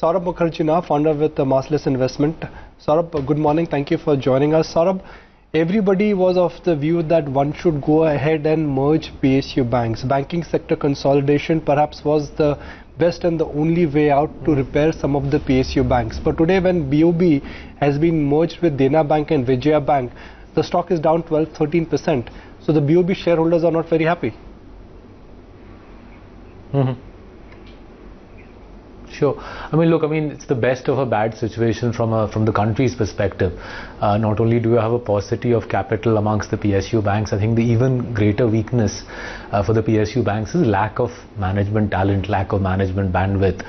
Saurabh Mukherjea, founder with Marcellus Investment. Saurabh, good morning. Thank you for joining us. Saurabh, everybody was of the view that one should go ahead and merge PSU banks. Banking sector consolidation perhaps was the best and the only way out to repair some of the PSU banks. But today when BOB has been merged with Dena Bank and Vijaya Bank, the stock is down 12-13%. So the BOB shareholders are not very happy. Sure. I mean, look, it's the best of a bad situation from the country's perspective. Not only do you have a paucity of capital amongst the PSU banks, I think the even greater weakness for the PSU banks is lack of management talent, lack of management bandwidth.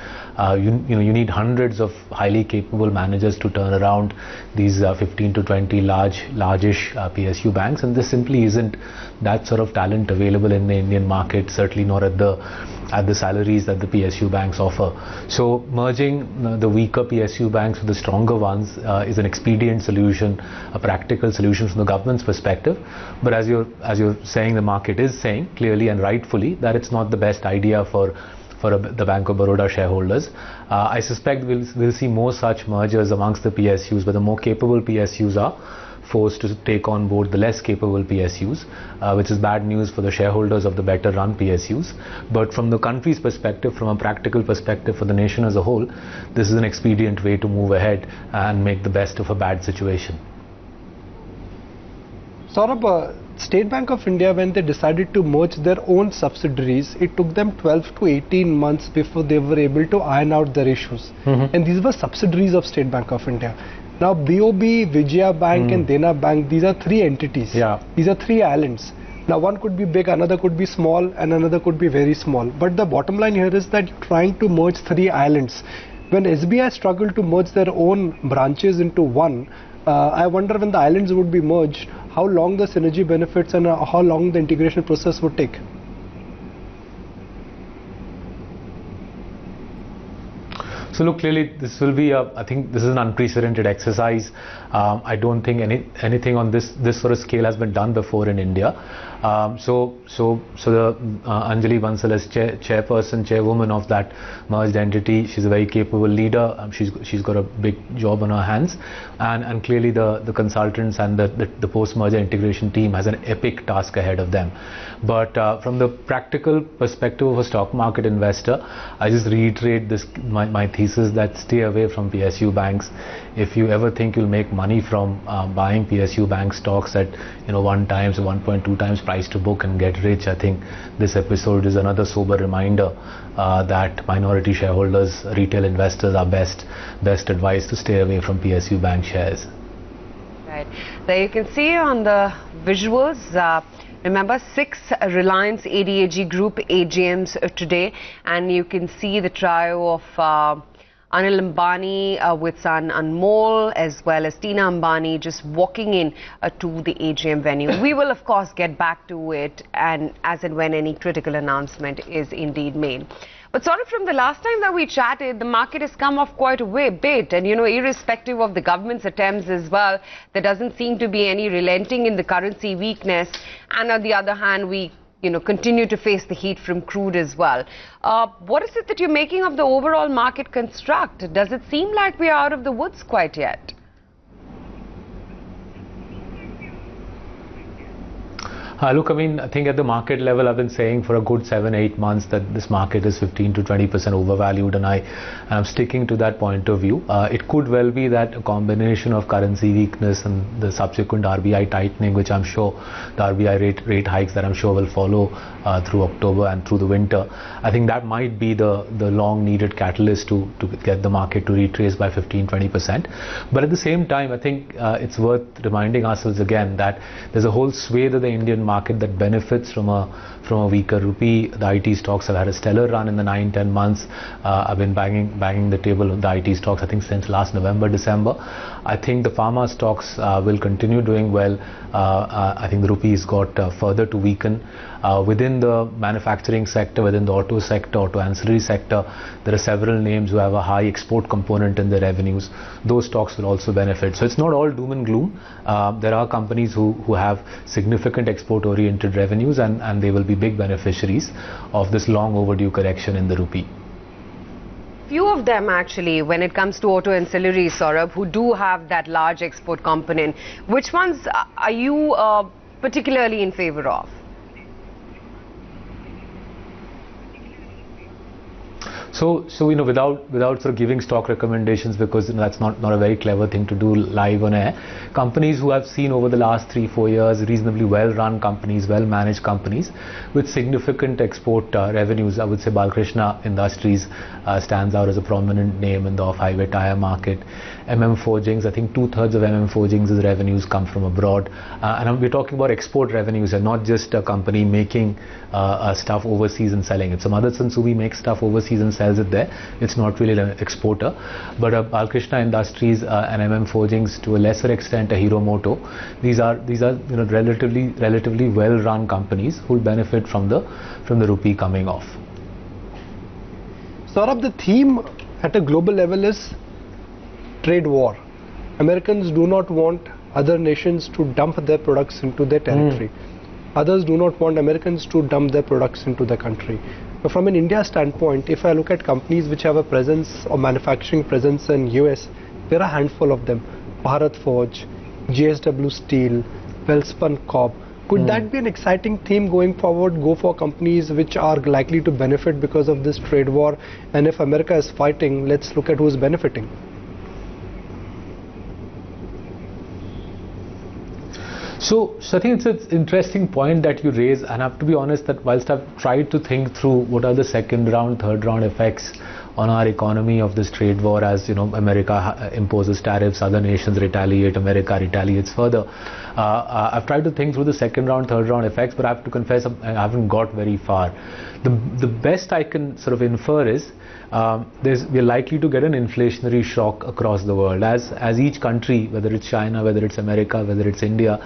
You need hundreds of highly capable managers to turn around these 15 to 20 largish PSU banks, and there simply isn't that sort of talent available in the Indian market, certainly not at the salaries that the PSU banks offer. So merging the weaker PSU banks with the stronger ones is an expedient solution, a practical solution from the government's perspective. But as you're saying, the market is saying clearly and rightfully that it's not the best idea for the Bank of Baroda shareholders. I suspect we'll see more such mergers amongst the PSUs, where the more capable PSUs are forced to take on board the less capable PSUs, which is bad news for the shareholders of the better run PSUs. But from the country's perspective, from a practical perspective for the nation as a whole, this is an expedient way to move ahead and make the best of a bad situation. Saurabh, State Bank of India, when they decided to merge their own subsidiaries, it took them 12 to 18 months before they were able to iron out their issues. And these were subsidiaries of State Bank of India. Now BOB, Vijaya Bank and Dena Bank, these are three entities. Yeah. These are three islands. Now one could be big, another could be small, and another could be very small. But the bottom line here is that you're trying to merge three islands. When SBI struggled to merge their own branches into one, I wonder when the islands would be merged, how long the synergy benefits and how long the integration process would take. So look, clearly this will be I think this is an unprecedented exercise. I don't think anything on this sort of scale has been done before in India. So the Anjali Bansal's chairwoman of that merged entity, she's a very capable leader. She's got a big job on her hands, and clearly the consultants and the post-merger integration team has an epic task ahead of them. But from the practical perspective of a stock market investor, I just reiterate my thesis that stay away from PSU banks. If you ever think you'll make money from buying PSU bank stocks at 1 times or 1.2 times price to book and get rich, I think this episode is another sober reminder that minority shareholders, retail investors are best advised to stay away from PSU bank shares. Right. There you can see on the visuals. Remember, 6 Reliance ADAG Group AGMs today, and you can see the trio of Anil Ambani with son Anmol, as well as Tina Ambani just walking in to the AGM venue. We will of course get back to it, and as and when any critical announcement is indeed made. But sort of from the last time that we chatted, the market has come off quite a bit, and irrespective of the government's attempts as well, there doesn't seem to be any relenting in the currency weakness, and on the other hand we continue to face the heat from crude as well. What is it that you're making of the overall market construct? Does it seem like we are out of the woods quite yet? Look, I think at the market level, I've been saying for a good 7-8 months that this market is 15 to 20% overvalued, and I'm sticking to that point of view. It could well be that a combination of currency weakness and the subsequent RBI tightening, which I'm sure the RBI rate hikes that I'm sure will follow through October and through the winter, I think that might be the long needed catalyst to get the market to retrace by 15-20%. But at the same time, I think it's worth reminding ourselves again that there's a whole swathe of the Indian market that benefits from a weaker rupee. The IT stocks have had a stellar run in the 9-10 months. I've been banging the table on the IT stocks, I think, since last November, December. I think the pharma stocks will continue doing well. I think the rupee has got further to weaken. Within the manufacturing sector, within the auto sector, auto ancillary sector, there are several names who have a high export component in their revenues. Those stocks will also benefit. So it's not all doom and gloom. There are companies who have significant export-oriented revenues, and they will be big beneficiaries of this long overdue correction in the rupee. few of them actually when it comes to auto ancillaries, Saurabh, who do have that large export component. Which ones are you particularly in favor of? So without sort of giving stock recommendations, because that's not a very clever thing to do live on air, companies who I've seen over the last 3-4 years, reasonably well-run companies, well-managed companies with significant export revenues, I would say Balkrishna Industries stands out as a prominent name in the off-highway tire market. Forgings, I think 2/3 of Forgings' revenues come from abroad, and we're talking about export revenues and not just a company making stuff overseas and selling it. So Motherson Sumi makes stuff overseas and sells it there. It's not really an exporter, but Balkrishna Industries and Forgings, to a lesser extent a Hero Moto, these are relatively well-run companies who will benefit from the rupee coming off. Saurabh, the theme at a global level is trade war. Americans do not want other nations to dump their products into their territory. Others do not want Americans to dump their products into the country. But from an India standpoint, if I look at companies which have a presence or manufacturing presence in US, there are a handful of them. Bharat Forge, JSW Steel, Welspun Corp. Could that be an exciting theme going forward? Go for companies which are likely to benefit because of this trade war, and if America is fighting, let's look at who's benefiting. So I think it's an interesting point that you raise, and I have to be honest that whilst I've tried to think through what are the second round, third round effects on our economy of this trade war, as America imposes tariffs, other nations retaliate, America retaliates further. I've tried to think through the second round, third round effects, but I have to confess I haven't got very far. The best I can sort of infer is we're likely to get an inflationary shock across the world as each country, whether it's China, whether it's America, whether it's India,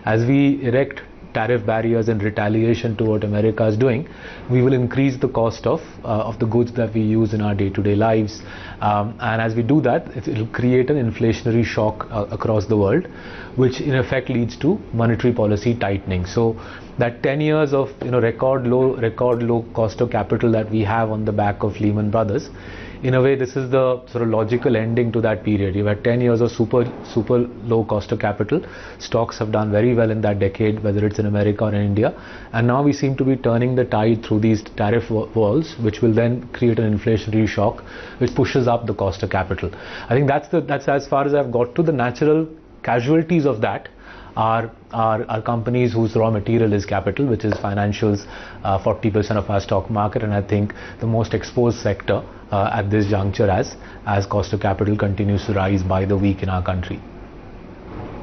as we erect tariff barriers in retaliation to what America is doing, we will increase the cost of the goods that we use in our day-to-day lives, and as we do that, it will create an inflationary shock across the world, which in effect leads to monetary policy tightening. So that 10 years of record low cost of capital that we have on the back of Lehman Brothers, in a way this is the sort of logical ending to that period. You've had 10 years of super low cost of capital. Stocks have done very well in that decade, whether it's in America or in India, and now we seem to be turning the tide through these tariff walls, which will then create an inflationary shock which pushes up the cost of capital. I think that's as far as I've got to. The natural casualties of that are companies whose raw material is capital, which is financials, 40% of our stock market, and I think the most exposed sector at this juncture as cost of capital continues to rise by the week in our country.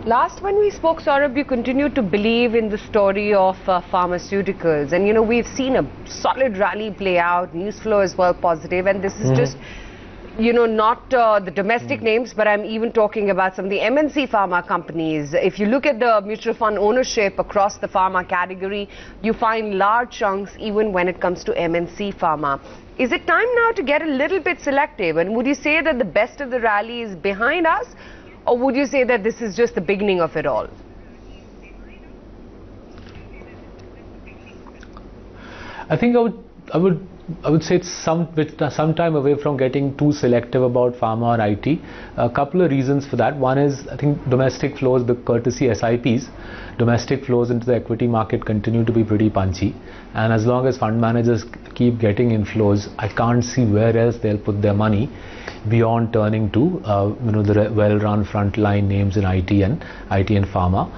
Last when we spoke, Saurabh, you continued to believe in the story of pharmaceuticals, and we've seen a solid rally play out, news flow as well positive, and this is just not the domestic names, but I'm even talking about some of the MNC pharma companies. If you look at the mutual fund ownership across the pharma category, you find large chunks even when it comes to MNC pharma. Is it time now to get a little bit selective? And would you say that the best of the rally is behind us? Or would you say that this is just the beginning of it all? I think I would say it's some time away from getting too selective about pharma or IT. A couple of reasons for that. One is, I think domestic flows, the courtesy SIPs, domestic flows into the equity market continue to be pretty punchy, and as long as fund managers keep getting inflows, I can't see where else they'll put their money beyond turning to the well-run frontline names in IT and pharma.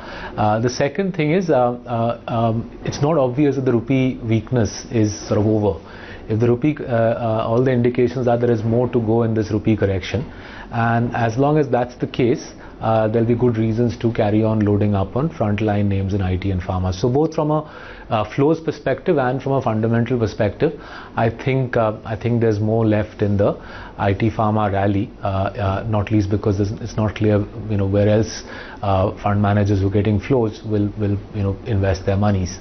The second thing is it's not obvious that the rupee weakness is sort of over. If the rupee, all the indications are there is more to go in this rupee correction, and as long as that's the case, there'll be good reasons to carry on loading up on frontline names in IT and pharma. So both from a flows perspective and from a fundamental perspective, I think there's more left in the IT pharma rally, not least because it's not clear where else fund managers who are getting flows will invest their monies.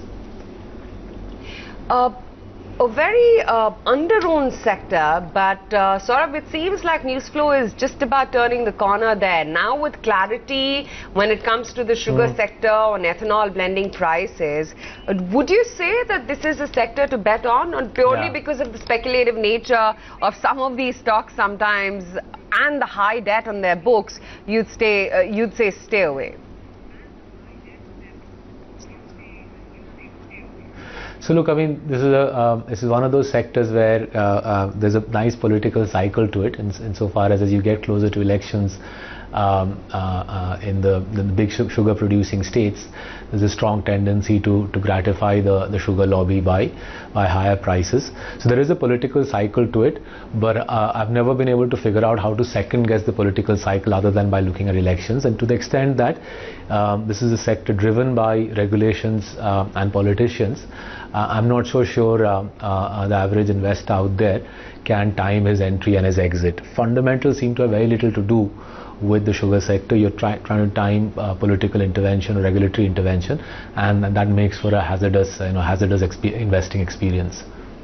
A very under-owned sector, but Saurabh, it seems like news flow is just about turning the corner there. Now with clarity when it comes to the sugar sector on ethanol blending prices, would you say that this is a sector to bet on, or purely because of the speculative nature of some of these stocks sometimes and the high debt on their books, you'd say stay away? So look, I mean, this is one of those sectors where there's a nice political cycle to it, insofar as you get closer to elections in the big sugar producing states, there's a strong tendency to gratify the sugar lobby by higher prices. So there is a political cycle to it, but I've never been able to figure out how to second guess the political cycle other than by looking at elections. And to the extent that this is a sector driven by regulations and politicians, I'm not so sure the average investor out there can time his entry and his exit. Fundamentals seem to have very little to do with the sugar sector. You're trying to time political intervention or regulatory intervention, and that makes for a hazardous investing experience.